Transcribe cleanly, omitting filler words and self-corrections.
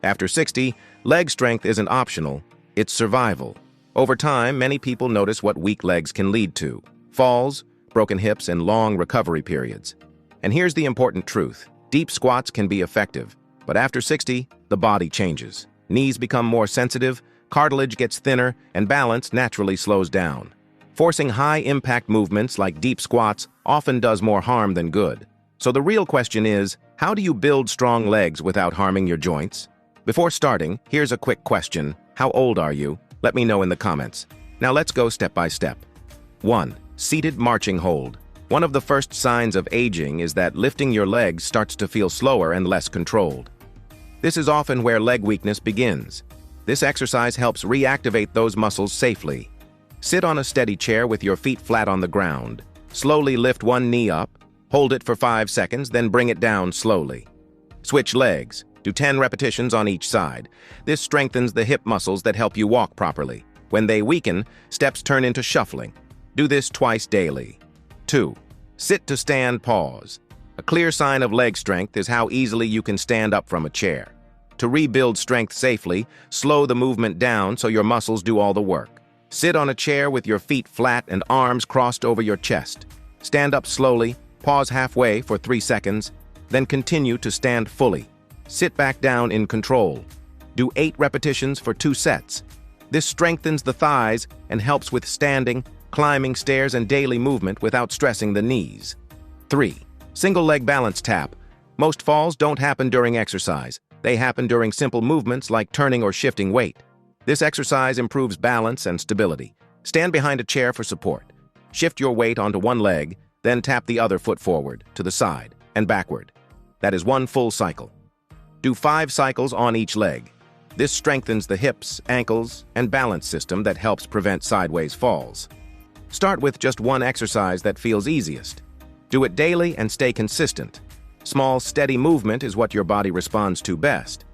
After 60, leg strength isn't optional, it's survival. Over time, many people notice what weak legs can lead to: falls, broken hips, and long recovery periods. And here's the important truth: deep squats can be effective, but after 60, the body changes. Knees become more sensitive, cartilage gets thinner, and balance naturally slows down. Forcing high-impact movements like deep squats often does more harm than good. So the real question is, how do you build strong legs without harming your joints? Before starting, here's a quick question. How old are you? Let me know in the comments. Now let's go step by step. 1. Seated marching hold. One of the first signs of aging is that lifting your legs starts to feel slower and less controlled. This is often where leg weakness begins. This exercise helps reactivate those muscles safely. Sit on a steady chair with your feet flat on the ground. Slowly lift one knee up, hold it for 5 seconds, then bring it down slowly. Switch legs. Do 10 repetitions on each side. This strengthens the hip muscles that help you walk properly. When they weaken, steps turn into shuffling. Do this twice daily. 2. Sit to stand pause. A clear sign of leg strength is how easily you can stand up from a chair. To rebuild strength safely, slow the movement down so your muscles do all the work. Sit on a chair with your feet flat and arms crossed over your chest. Stand up slowly, pause halfway for 3 seconds, then continue to stand fully. Sit back down in control. Do 8 repetitions for 2 sets. This strengthens the thighs and helps with standing, climbing stairs, and daily movement without stressing the knees. 3. Single leg balance tap. Most falls don't happen during exercise. They happen during simple movements like turning or shifting weight. This exercise improves balance and stability. Stand behind a chair for support. Shift your weight onto one leg, then tap the other foot forward, to the side, and backward. That is 1 full cycle. Do 5 cycles on each leg. This strengthens the hips, ankles, and balance system that helps prevent sideways falls. Start with just one exercise that feels easiest. Do it daily and stay consistent. Small, steady movement is what your body responds to best.